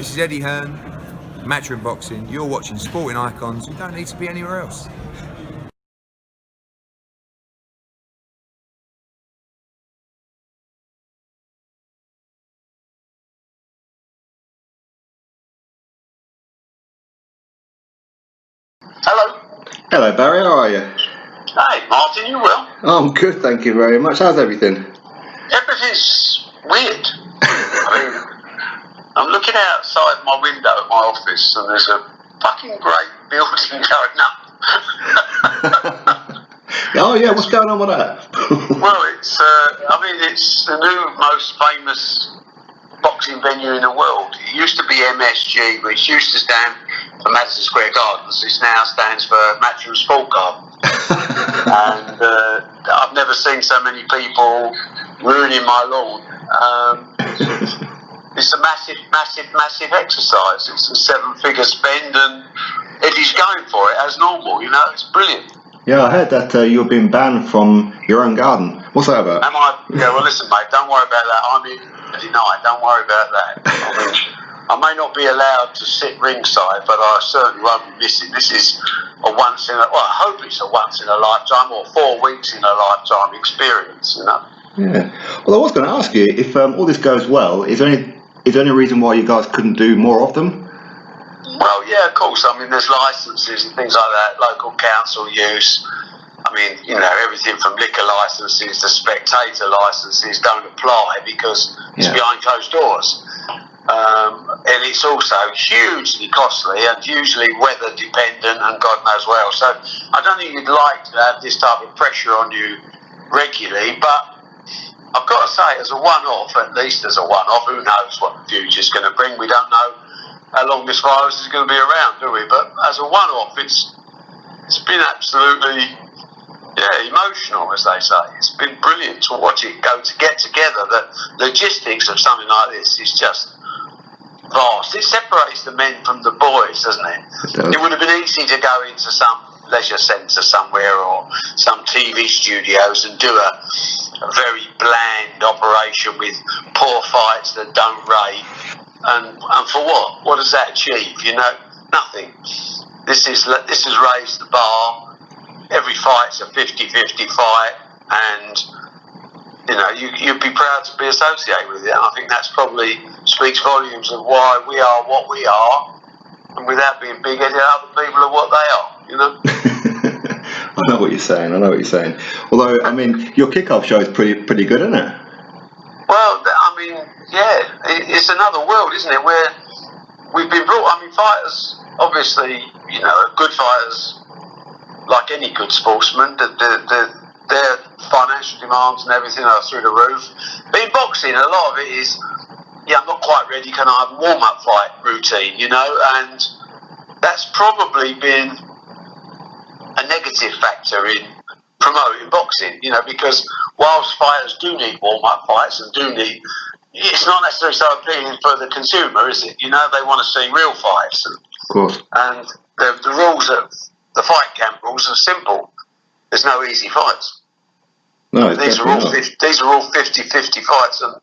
This is Eddie Hearn, Matchroom Boxing. You're watching Sporting Icons. You don't need to be anywhere else. Hello. Hello Barry, how are you? Hey Martin, you well? I'm good, thank you very much. How's everything? Everything's weird. I mean, I'm looking outside my window at my office and there's a fucking great building going up. Oh yeah, what's going on with that? Well, it's the new most famous boxing venue in the world. It used to be MSG, which used to stand for Madison Square Gardens. It now stands for Matchroom Sport Garden. And I've never seen so many people ruining my lawn. It's a massive exercise. It's a 7-figure spend, and Eddie's going for it as normal. You know, it's brilliant. Yeah, I heard that you've been banned from your own garden. What's that about? Am I? Yeah, well, listen, mate, don't worry about that. I'm in tonight. Don't worry about that. I may not be allowed to sit ringside, but I certainly won't be missing. This is a once in a, well, I hope it's a once in a lifetime or 4 weeks in a lifetime experience, you know. Yeah. Well, I was going to ask you, if all this goes well, is there any reason why you guys couldn't do more of them? Well, yeah, of course. I mean, there's licences and things like that, local council use. I mean, you know, everything from liquor licences to spectator licences don't apply because it's behind closed doors. And it's also hugely costly and usually weather dependent and God knows what else. So I don't think you'd like to have this type of pressure on you regularly, but I've got to say, as a one-off, at least as a one-off, who knows what the future's going to bring. We don't know how long this virus is going to be around, do we? But as a one-off, it's been absolutely emotional, as they say. It's been brilliant to watch it get together. The logistics of something like this is just vast. It separates the men from the boys, doesn't it? It would have been easy to go into some leisure centre somewhere or some TV studios and do a very bland operation with poor fights that don't rate. And for what? What does that achieve? You know, nothing. This has raised the bar. Every fight's a 50-50 fight, and you know you'd be proud to be associated with it. And I think that's probably speaks volumes of why we are what we are, and without being big-headed, other people are what they are. You know. I know what you're saying. Although, I mean, your kickoff show is pretty good, isn't it? Well, I mean, yeah, it's another world, isn't it? Where we've been brought. I mean, fighters, obviously, you know, good fighters, like any good sportsman, their financial demands and everything are through the roof. But in boxing, a lot of it is, I'm not quite ready. Can I have a warm-up fight routine? You know, and that's probably been a negative factor in promoting boxing, you know, because whilst fighters do need warm-up fights and it's not necessarily so appealing for the consumer, is it? You know, they want to see real fights. Of course. And the rules of the fight camp rules are simple. There's no easy fights. No, these are all 50-50 fights, and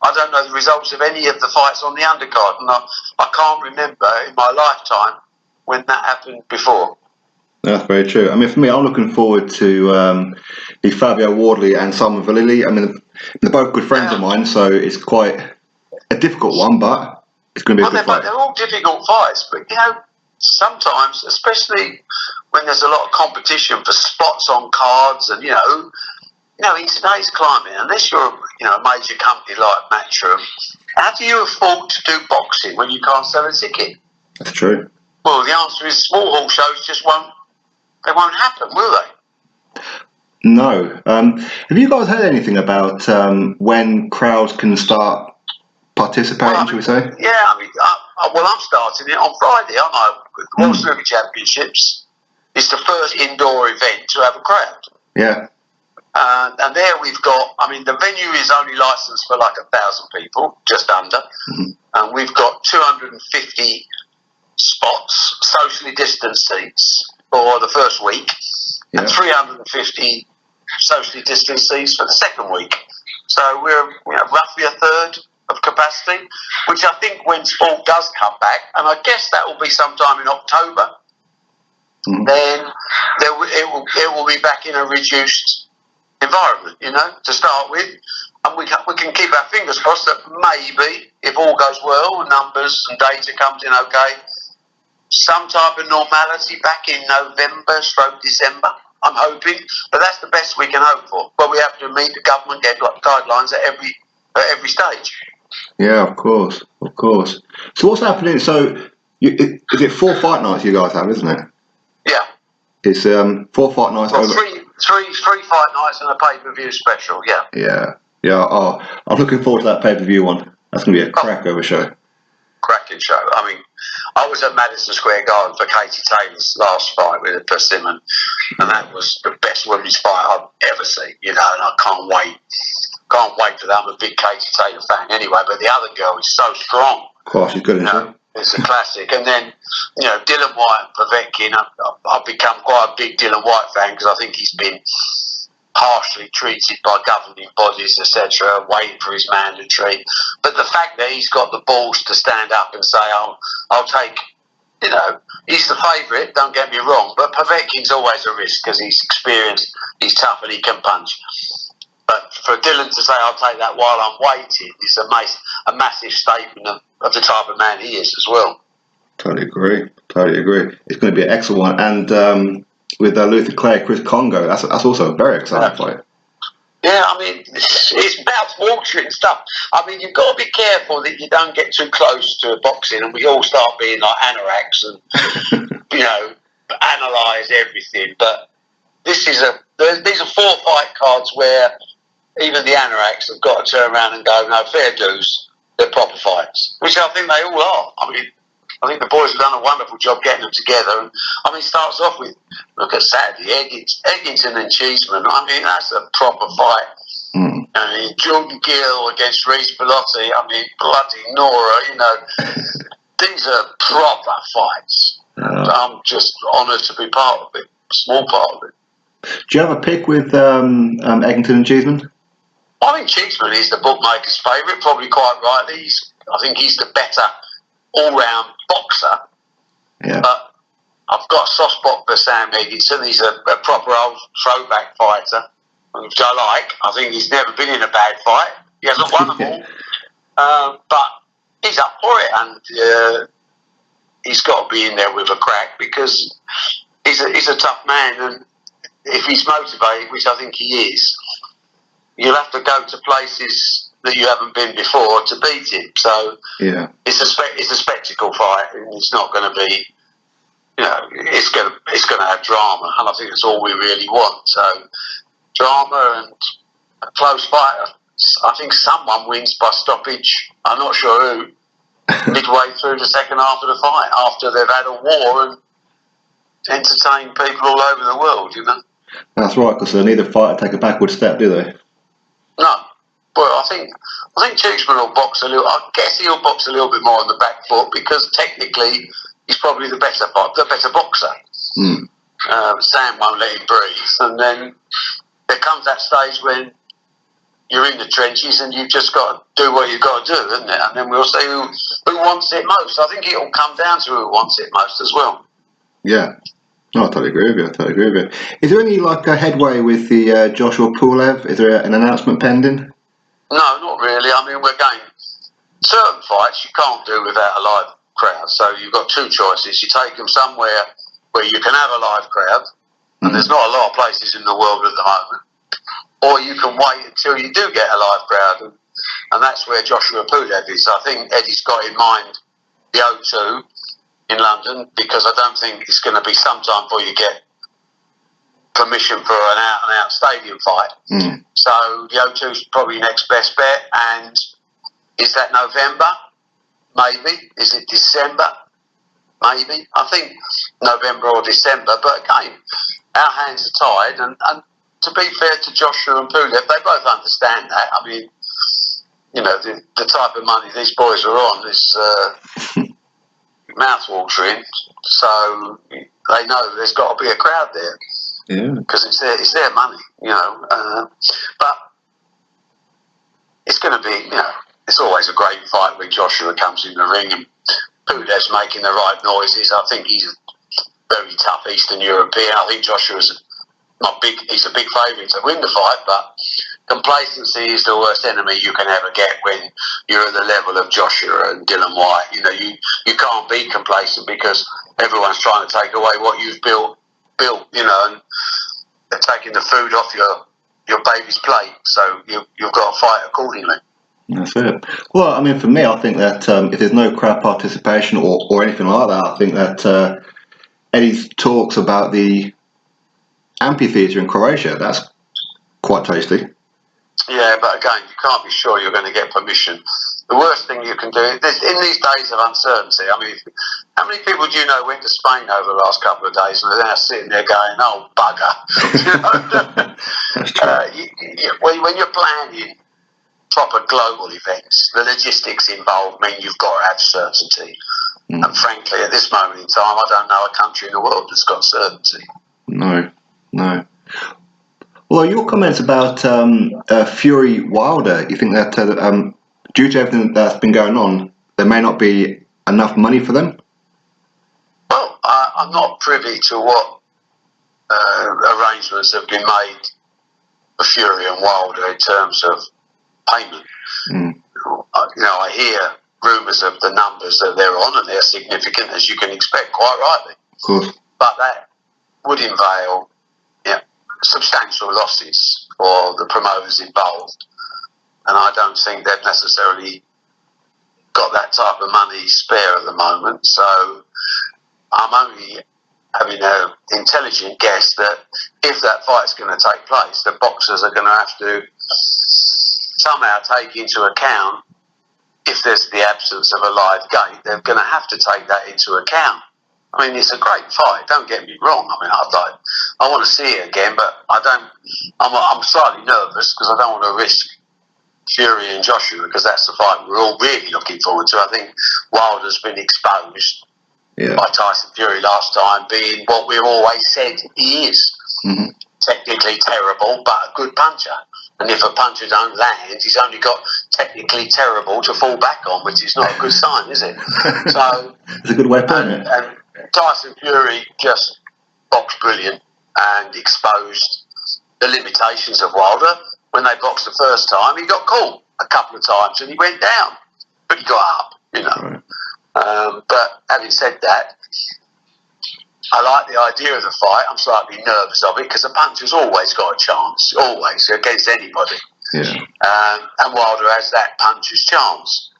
I don't know the results of any of the fights on the undercard, and I can't remember in my lifetime when that happened before. That's very true. I mean, for me, I'm looking forward to the Fabio Wardley and Simon Vallily. I mean, they're both good friends of mine, so it's quite a difficult one, but it's going to be a good fight. They're all difficult fights, but you know, sometimes, especially when there's a lot of competition for spots on cards, and you know, in today's climate, unless you're a major company like Matchroom, how do you afford to do boxing when you can't sell a ticket? That's true. Well, the answer is small hall shows just won't happen, will they? No. Have you guys heard anything about when crowds can start participating, shall we say? Yeah, I mean, I'm starting it on Friday, aren't I? The World Snooker Championships is the first indoor event to have a crowd. Yeah. And there we've got, I mean, the venue is only licensed for like 1,000 people, just under. Mm-hmm. And we've got 250 spots, socially distanced seats for the first week, and 350 socially distanced seats for the second week. So we're roughly a third of capacity, which I think when sport does come back, and I guess that will be sometime in October, then it will be back in a reduced environment, to start with. And we can keep our fingers crossed that maybe, if all goes well, numbers and data comes in okay, some type of normality back in November/December. I'm hoping, but that's the best we can hope for. But we have to meet the government guidelines at every stage. Yeah, of course. So what's happening? So is it 4 fight nights you guys have, isn't it? Yeah. It's 4 fight nights. Well, three fight nights and a pay-per-view special. Yeah. Yeah. Oh, I'm looking forward to that pay-per-view one. That's going to be a crack of a show. Cracking show. I mean, I was at Madison Square Garden for Katie Taylor's last fight with Persimmon, and that was the best women's fight I've ever seen. And I can't wait for that. I'm a big Katie Taylor fan anyway, but the other girl is so strong. Of course, she's good, isn't she? It's a classic. And then, Dylan White and Povetkin, I've become quite a big Dylan White fan because I think he's been harshly treated by governing bodies, etc., waiting for his mandatory. But the fact that he's got the balls to stand up and say, I'll take, he's the favourite, don't get me wrong, but Povetkin's always a risk because he's experienced, he's tough and he can punch. But for Dylan to say, I'll take that while I'm waiting, is a massive statement of the type of man he is as well. Totally agree. It's going to be an excellent one. And with Luther Clay, Chris Congo, that's also a very exciting fight. Yeah, I mean, it's mouth-watering stuff. I mean, you've got to be careful that you don't get too close to boxing and we all start being like anoraks and, analyse everything. But these are 4 fight cards where even the anoraks have got to turn around and go, no, fair dues, they're proper fights, which I think they all are. I mean, I think the boys have done a wonderful job getting them together. And I mean, it starts off with, look at Saturday, Eggington and Cheeseman. I mean, that's a proper fight. I mean, Jordan Gill against Reece Bellotti. I mean, bloody Nora, these are proper fights. I'm just honoured to be part of it, small part of it. Do you have a pick with Eggington and Cheeseman? I think Cheeseman is the bookmaker's favourite, probably quite rightly. I think he's the better all-round boxer. Yeah. But I've got a soft spot for Sam Eggington. He's a proper old throwback fighter, which I like. I think he's never been in a bad fight. He hasn't won them all. But he's up for it, and he's got to be in there with a crack because he's a tough man, and if he's motivated, which I think he is, you'll have to go to places that you haven't been before to beat him. So it's a spectacle fight, and it's not going to be, it's going to have drama, and I think that's all we really want. So drama and a close fight. I think someone wins by stoppage. I'm not sure who. Midway through the second half of the fight, after they've had a war and entertained people all over the world, That's right, because they need a fighter to take a backward step, do they? No. Well, I think Cheeseman will box a little. I guess he'll box a little bit more on the back foot because technically he's probably the better boxer. Sam won't let him breathe, and then there comes that stage when you're in the trenches and you've just got to do what you've got to do, isn't it? And then we'll see who wants it most. I think it'll come down to who wants it most as well. Yeah. No, I totally agree with you. Is there any a headway with the Joshua Pulev? Is there an announcement pending? No, not really. I mean, we're going certain fights you can't do without a live crowd. So you've got 2 choices. You take them somewhere where you can have a live crowd, and there's not a lot of places in the world at the moment, or you can wait until you do get a live crowd, and that's where Joshua Pulev is. I think Eddie's got in mind the O2 in London, because I don't think it's going to be some time before you get permission for an out-and-out stadium fight. So the O2 is probably next best bet. And is that November? Maybe. Is it December? Maybe. I think November or December. But again, our hands are tied. And to be fair to Joshua and Pulev, they both understand that. I mean, the type of money these boys are on is mouth-watering. So they know there's got to be a crowd there. Yeah, because it's their money, but it's going to be, it's always a great fight when Joshua comes in the ring and Pulev's making the right noises. I think he's a very tough Eastern European. I think Joshua's he's a big favourite to win the fight, but complacency is the worst enemy you can ever get when you're at the level of Joshua and Dylan White. You know, you can't be complacent because everyone's trying to take away what you've built, you know, and they're taking the food off your baby's plate, so you've got to fight accordingly. That's it. Well, I mean, for me, I think that if there's no crowd participation or anything like that, I think that Eddie's talks about the Amphitheater in Croatia, that's quite tasty. Yeah, but again, you can't be sure you're going to get permission. The worst thing you can do, in these days of uncertainty, I mean, how many people do you know went to Spain over the last couple of days and they're now sitting there going, oh, bugger. When you're planning proper global events, the logistics involved mean you've got to have certainty. And frankly, at this moment in time, I don't know a country in the world that's got certainty. No. Well, your comments about Fury Wilder, you think that due to everything that's been going on, there may not be enough money for them? Well, I'm not privy to what arrangements have been made for Fury and Wilder in terms of payment. You know, I hear rumours of the numbers that they're on, and they're significant, as you can expect, quite rightly. Of course. But that would entail substantial losses for the promoters involved, and I don't think they've necessarily got that type of money spare at the moment. So I'm only having an intelligent guess that if that fight's going to take place, the boxers are going to have to somehow take into account, if there's the absence of a live gate, they're going to have to take that into account. I mean, it's a great fight, don't get me wrong. I mean, I want to see it again, but I'm slightly nervous because I don't want to risk Fury and Joshua, because that's the fight we're all really looking forward to. I think Wilder's been exposed by Tyson Fury last time being what we've always said he is. Technically terrible, but a good puncher. And if a puncher don't land, he's only got technically terrible to fall back on, which is not a good sign, is it? So it's a good way of putting it. And Tyson Fury just boxed brilliant and exposed the limitations of Wilder. When they boxed the first time, he got caught a couple of times and he went down, but he got up, you know. Right. But having said that, I like the idea of the fight. I'm slightly nervous of it because the puncher's always got a chance, always, against anybody. And Wilder has that puncher's chance.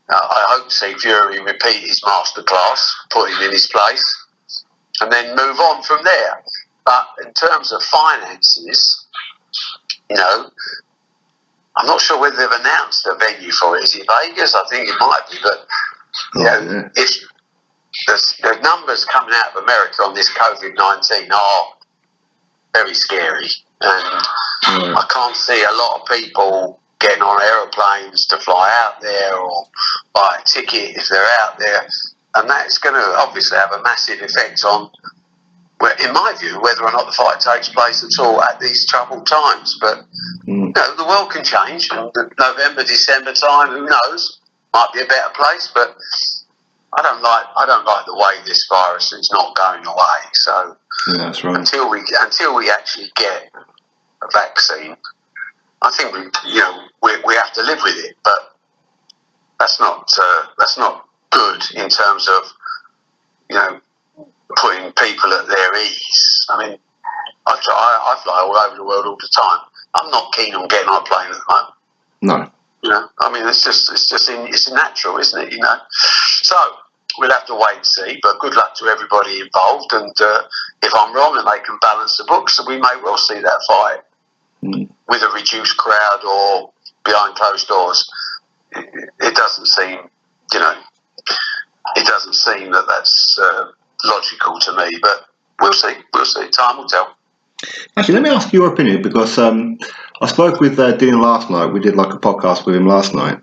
I hope to see Fury repeat his masterclass, put him in his place, and then move on from there. But in terms of finances, you know, I'm not sure whether they've announced a venue for it. Is it Vegas? I think it might be, but you know, if the numbers coming out of America on this COVID-19 are very scary, and I can't see a lot of people getting on aeroplanes to fly out there or buy a ticket if they're out there, and that's going to obviously have a massive effect on, in my view, whether or not the fight takes place at all at these troubled times. But you know, the world can change, and November, December time, who knows, might be a better place. But I don't like the way this virus is not going away. So that's right. Until we actually get a vaccine, I think we have to live with it. But that's not good in terms of, you know, putting people at their ease. I mean, I fly all over the world all the time. I'm not keen on getting on a plane at the moment. No. You know, I mean, it's natural, isn't it? You know, so we'll have to wait and see. But good luck to everybody involved. And if I'm wrong and they can balance the books, we may well see that fight with a reduced crowd or behind closed doors. It doesn't seem, you know, that that's logical to me. But we'll see. Time will tell. Actually, let me ask your opinion, because I spoke with Dean last night. We did like a podcast with him last night,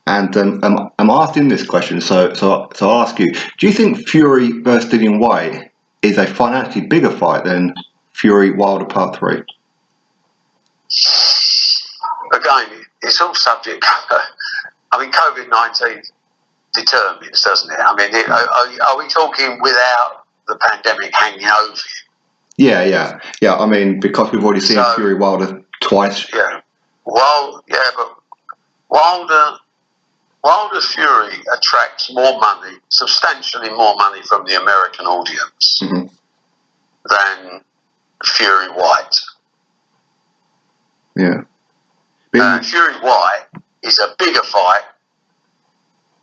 and I'm asked him this question. So I'll ask you: do you think Fury versus Dillian Whyte is a financially bigger fight than Fury Wilder Part 3? Again, it's all subject. I mean, COVID-19 determines, doesn't it? I mean, are we talking without the pandemic hanging over you? Yeah. I mean, because we've already seen Fury Wilder twice. Yeah. But Wilder's Fury attracts more money, substantially more money from the American audience than Fury White. Yeah. Fury White is a bigger fight,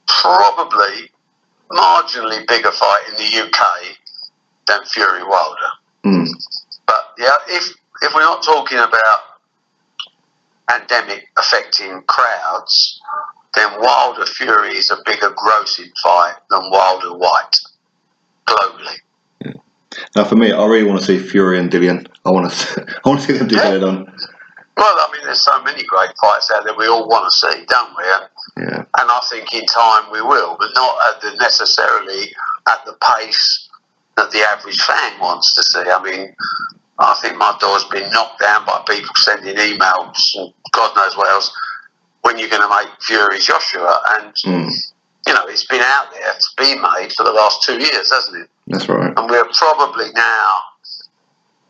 probably marginally bigger fight in the UK than Fury Wilder. But yeah, if we're not talking about pandemic affecting crowds, then Wilder Fury is a bigger grossing fight than Wilder White globally. Yeah. Now, for me, I really want to see Fury and Dillian. I want to see them do better on. Well, I mean, there's so many great fights out there we all want to see, don't we? Yeah. And I think in time we will, but not necessarily at the pace that the average fan wants to see. I mean, I think my door's been knocked down by people sending emails and God knows what else. When you're going to make Fury Joshua, and you know, it's been out there to be made for the last 2 years, hasn't it? That's right. And we're probably now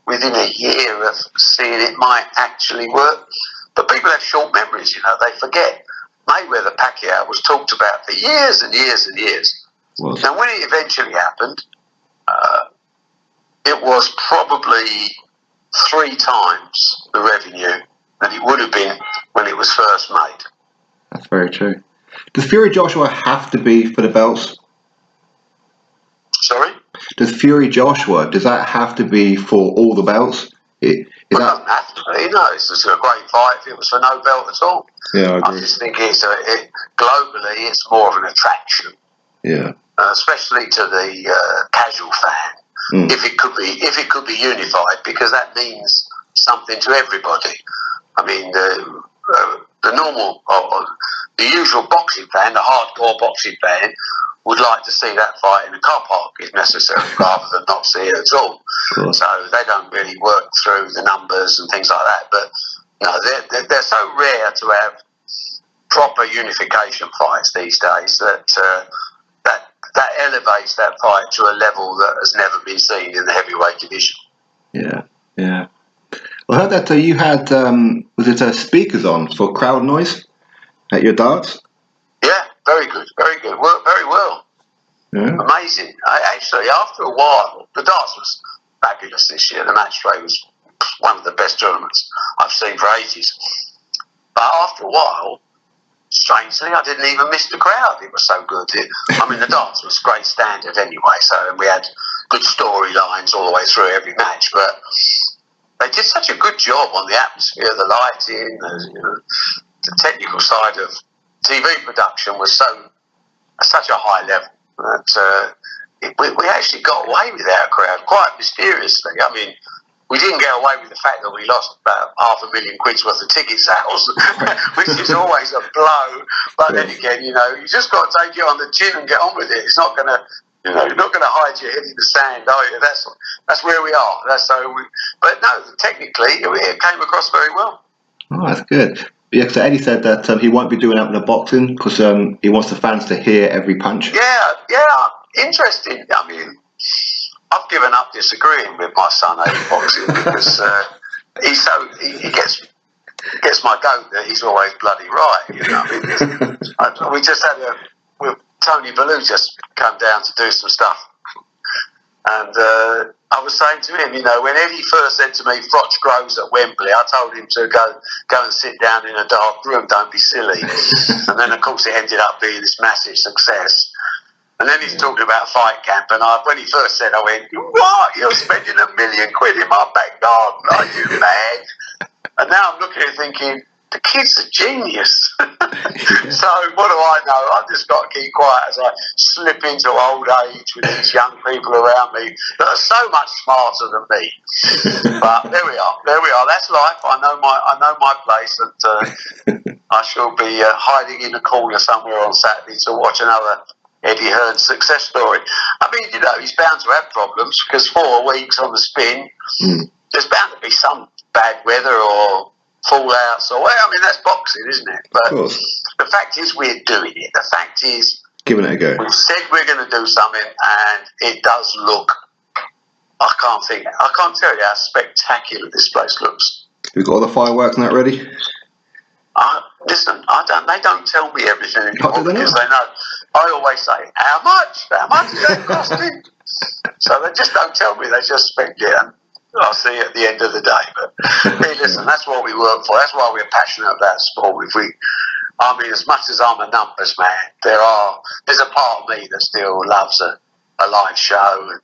within a year of seeing it might actually work. But people have short memories, you know, they forget. Mayweather Pacquiao was talked about for years and years and years. Well, now, when it eventually happened, it was probably 3 times the revenue that it would have been when it was first made. That's very true. Does Fury Joshua have to be for the belts? Sorry? Does Fury Joshua, does that have to be for all the belts? It doesn't have to be, no. It's just a great fight if it was for no belt at all. Yeah, I agree. I just think globally it's more of an attraction. Yeah. Especially to the casual fan. If it could be unified, because that means something to everybody. I mean, the normal, the usual boxing fan, the hardcore boxing fan, would like to see that fight in a car park if necessary, rather than not see it at all. Sure. So they don't really work through the numbers and things like that. But no, they're so rare to have proper unification fights these days that that elevates that fight to a level that has never been seen in the heavyweight division. Yeah. Well, I heard that you had was it speakers on for crowd noise at your darts? Yeah, very good, worked very well. Yeah. Amazing. Actually, after a while, the darts was fabulous this year. The match play was one of the best tournaments I've seen for ages. But after a while, strangely, I didn't even miss the crowd. It was so good. I mean, the darts was great standard anyway, so we had good storylines all the way through every match. But they did such a good job on the atmosphere, the lighting, the technical side of TV production was such a high level that we actually got away with our crowd quite mysteriously. I mean, we didn't get away with the fact that we lost about £500,000 worth of ticket sales, which is always a blow. But then again, you know, you just got to take it on the chin and get on with it. It's not going to, you know, you're not going to hide your head in the sand, are you? That's where we are. But no, technically, it came across very well. Oh, that's good. Yeah, because Eddie said that he won't be doing that with the boxing because he wants the fans to hear every punch. Yeah, interesting. I mean, I've given up disagreeing with my son over boxing because he gets my goat that he's always bloody right. You know, I mean, we just had with Tony Ballou just come down to do some stuff, and I was saying to him, you know, when Eddie first said to me, "Frotch grows at Wembley," I told him to go and sit down in a dark room. Don't be silly. And then, of course, it ended up being this massive success. And then he's talking about fight camp, and when he first said, I went, "What? You're spending £1 million in my back garden? Are you mad?" And now I'm looking at it thinking, the kid's a genius. So what do I know? I've just got to keep quiet as I slip into old age with these young people around me that are so much smarter than me. But there we are. That's life. I know my place, and I shall be hiding in a corner somewhere on Saturday to watch another Eddie Hearn success story. I mean, you know, he's bound to have problems because 4 weeks on the spin, there's bound to be some bad weather or fallouts, or well, I mean that's boxing, isn't it? But Of course. the fact is, we're doing it. The fact is, Giving it a go. we said we're going to do something, and it does look. I can't tell you how spectacular this place looks. We've got all the fireworks and that ready. Listen, they don't tell me everything anymore Do they because not? they know. I always say, how much is that costing? So they just don't tell me. They just spend it, and I'll see at the end of the day. But hey, listen, that's what we work for. That's why we're passionate about sport. I mean, as much as I'm a numbers man, there's a part of me that still loves a live show, and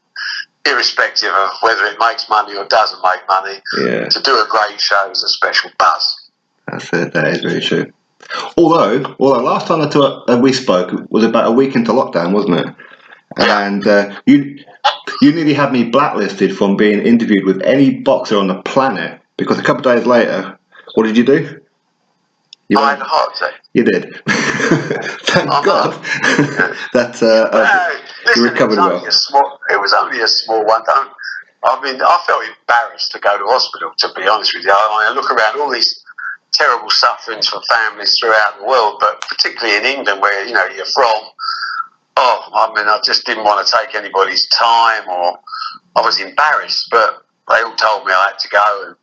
irrespective of whether it makes money or doesn't make money. Yeah. To do a great show is a special buzz. That's it. That is very true. Although last time we spoke was about a week into lockdown, wasn't it? Yeah. And you nearly had me blacklisted from being interviewed with any boxer on the planet because a couple of days later, what did you do? I had a heart attack. You did. Thank God that you recovered well. It was only a small one. I felt embarrassed to go to hospital, to be honest with you. I look around all these terrible sufferings for families throughout the world, but particularly in England, where you're from. I just didn't want to take anybody's time, or I was embarrassed. But they all told me I had to go, and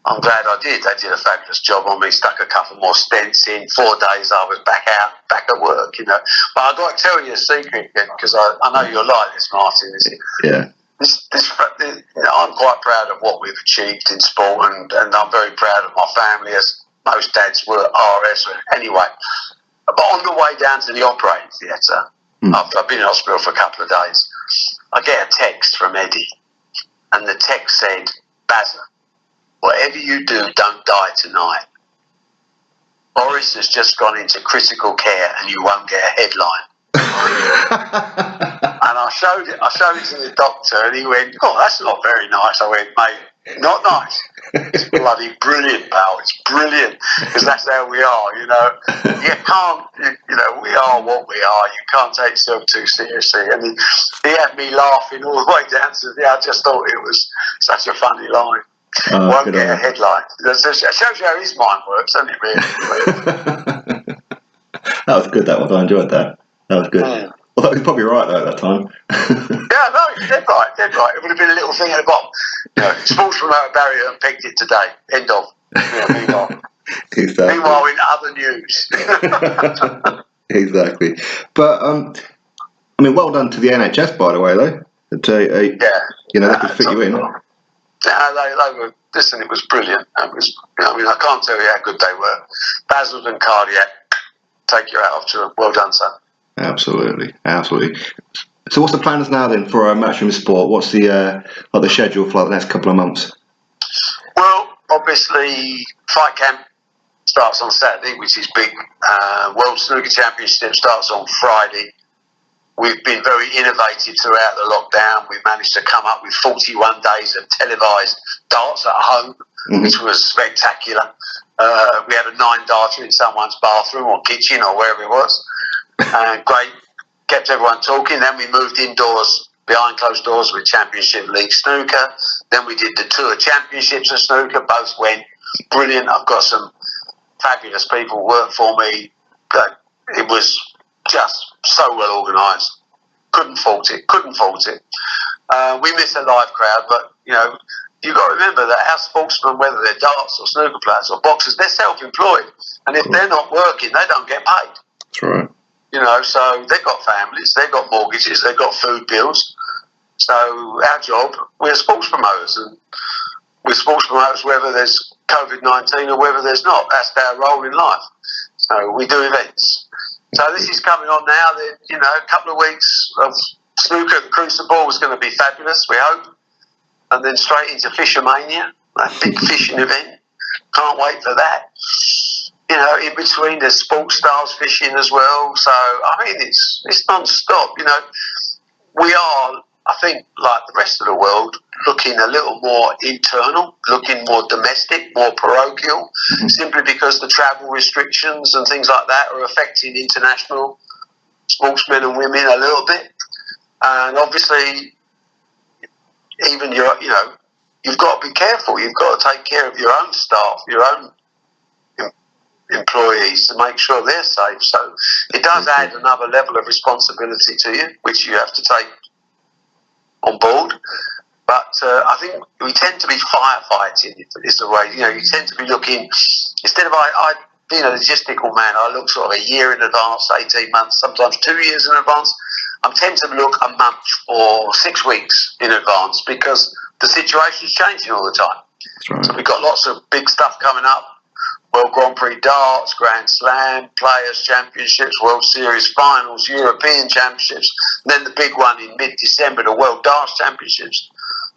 I'm glad I did. They did a fabulous job on me. Stuck a couple more stents in. 4 days I was back at work. But I got to tell you a secret, because I know you're like this, Martin. Yeah. I'm quite proud of what we've achieved in sport, and I'm very proud of my family, as most dads were RS anyway. But on the way down to the operating theatre, after I've been in hospital for a couple of days, I get a text from Eddie, and the text said, "DAZN, whatever you do, don't die tonight. Boris has just gone into critical care and you won't get a headline." And I showed it to the doctor, and he went, "Oh, that's not very nice." I went, "Mate, not nice. It's bloody brilliant, pal. It's brilliant, because that's how we are, You can't, we are what we are. You can't take yourself too seriously." And he had me laughing all the way down to I just thought it was such a funny line. Won't get a headline. It shows you how his mind works, doesn't it, really? That was good, that one. I enjoyed that. That was good. Although he's probably right, though, at that time. Yeah, no, he's dead right. It would have been a little thing at the bottom. Sports promoter barrier and picked it today. End of. Meanwhile. Exactly. Meanwhile, in other news. Exactly. But, well done to the NHS, by the way, though. They could fit you in. They were. Listen, it was brilliant. I can't tell you how good they were. Basil and cardiac, take your hat off to them. Well done, son. Absolutely. So, what's the plans now then for Matchroom Sport? What's the schedule for the next couple of months? Well, obviously, fight camp starts on Saturday, which is big. World Snooker Championship starts on Friday. We've been very innovative throughout the lockdown. We managed to come up with 41 days of televised darts at home, which was spectacular. We had a 9-darter in someone's bathroom or kitchen or wherever it was. Great, kept everyone talking. Then we moved indoors behind closed doors with Championship League Snooker. Then we did the Tour Championships of Snooker. Both went brilliant. I've got some fabulous people work for me. It was just so well organised. Couldn't fault it. We missed a live crowd, but you've got to remember that our sportsmen, whether they're darts or snooker players or boxers, they're self-employed, and if they're not working, they don't get paid. That's right. So they've got families, they've got mortgages, they've got food bills. So our job, we're sports promoters, and we're sports promoters whether there's COVID-19 or whether there's not. That's our role in life. So we do events. So this is coming on now. A couple of weeks of snooker at the Crucible is going to be fabulous, we hope. And then straight into Fishermania, that big fishing event. Can't wait for that. In between there's sports stars fishing as well. So, it's non-stop. We are, I think, like the rest of the world, looking a little more internal, looking more domestic, more parochial, simply because the travel restrictions and things like that are affecting international sportsmen and women a little bit. And obviously, even you've got to be careful. You've got to take care of your own staff, your own employees, to make sure they're safe. So it does add another level of responsibility to you, which you have to take on board. But I think we tend to be firefighting is the way. You tend to be looking, instead of I being a logistical man, I look sort of a year in advance, 18 months, sometimes 2 years in advance. I tend to look a month or 6 weeks in advance, because the situation's changing all the time. That's right. So we've got lots of big stuff coming up. World Grand Prix Darts, Grand Slam, Players' Championships, World Series Finals, European Championships, and then the big one in mid-December, the World Darts Championships.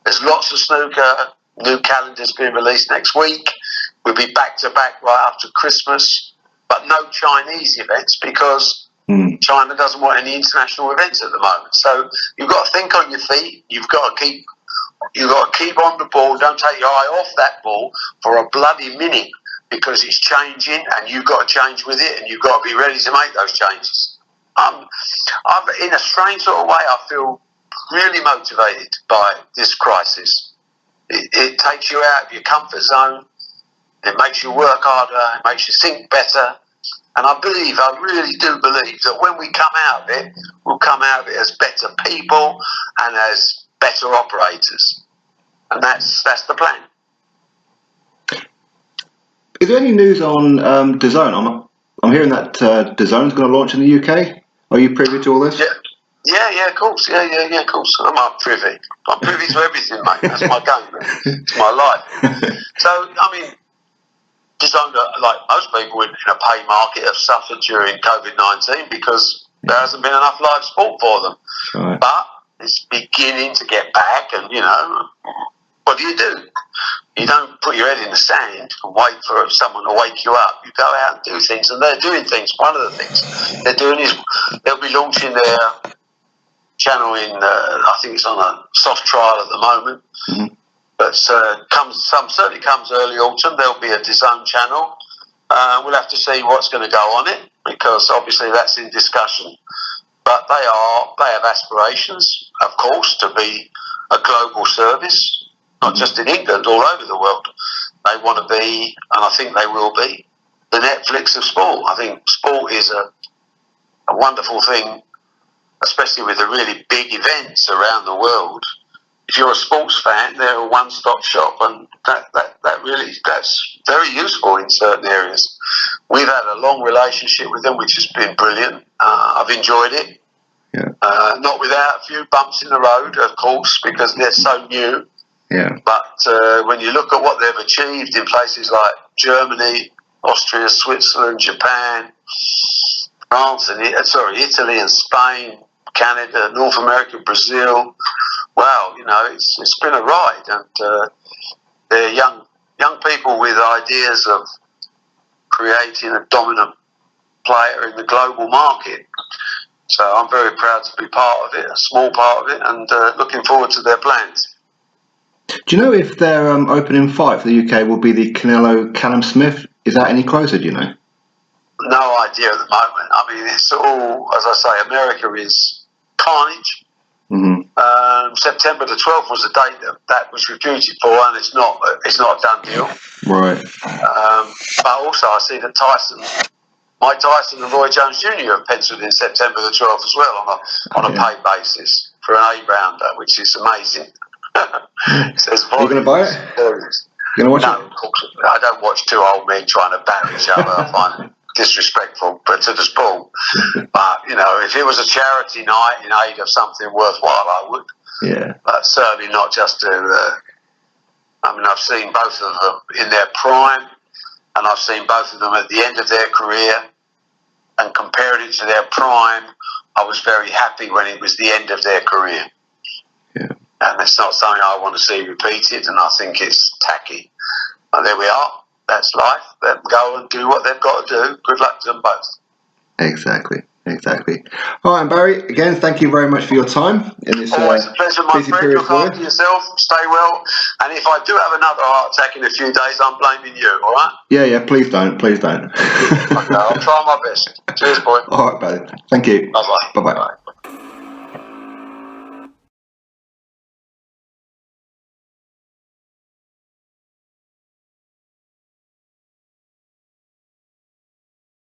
There's lots of snooker. New calendar's being released next week. We'll be back-to-back right up to Christmas, but no Chinese events, because China doesn't want any international events at the moment. So you've got to think on your feet. You've got to keep on the ball. Don't take your eye off that ball for a bloody minute, because it's changing, and you've got to change with it, and you've got to be ready to make those changes. In a strange sort of way, I feel really motivated by this crisis. It takes you out of your comfort zone. It makes you work harder. It makes you think better. And I really do believe that when we come out of it, we'll come out of it as better people and as better operators. And that's the plan. Is there any news on DAZN? I'm hearing that DAZN's going to launch in the UK. Are you privy to all this? Yeah, of course. Yeah, of course. I'm privy. I'm privy to everything, mate. That's my game. It's my life. So, I mean, DAZN, like most people in a pay market, have suffered during COVID-19 because there hasn't been enough live sport for them. Right. But it's beginning to get back, and what do? You don't put your head in the sand and wait for someone to wake you up. You go out and do things, and they're doing things. One of the things they're doing is they'll be launching their channel in, I think it's on a soft trial at the moment, but certainly comes early autumn. There'll be a DAZN channel. We'll have to see what's going to go on it, because obviously that's in discussion. But they have aspirations, of course, to be a global service. Not just in England, all over the world. They want to be, and I think they will be, the Netflix of sport. I think sport is a wonderful thing, especially with the really big events around the world. If you're a sports fan, they're a one-stop shop, and that's very useful in certain areas. We've had a long relationship with them, which has been brilliant. I've enjoyed it. Yeah. Not without a few bumps in the road, of course, because they're so new. Yeah. But when you look at what they've achieved in places like Germany, Austria, Switzerland, Japan, France, and Italy and Spain, Canada, North America, Brazil, wow, it's been a ride, and they're young people with ideas of creating a dominant player in the global market. So I'm very proud to be part of it, a small part of it, and looking forward to their plans. Do you know if their opening fight for the UK will be the Canelo-Callum Smith? Is that any closer, do you know? No idea at the moment. I mean, it's all, as I say, America is carnage. September the 12th was the date that was reputed for, and it's not a done deal. Right. But also I see that Mike Tyson and Roy Jones Jr. have penciled in September the 12th as well on a pay basis for an 8-rounder, which is amazing. Says are you going to buy it? You going to watch it? No, of course. I don't watch two old men trying to batter each other. I find it disrespectful, but to the sport. But if it was a charity night in aid of something worthwhile, I would. Yeah. But certainly not just to. I've seen both of them in their prime, and I've seen both of them at the end of their career. And compared it to their prime, I was very happy when it was the end of their career. Yeah. And it's not something I want to see repeated, and I think it's tacky. But there we are. That's life. Let them go and do what they've got to do. Good luck to them both. Exactly. All right, Barry, again, thank you very much for your time in this always a pleasure, my busy friend. period Look for you. after yourself, stay well, and if I do have another heart attack in a few days, I'm blaming you, all right? Yeah, please don't. Okay, I'll try my best. Cheers, boy. All right, buddy. Thank you. Bye-bye. Bye-bye. Bye.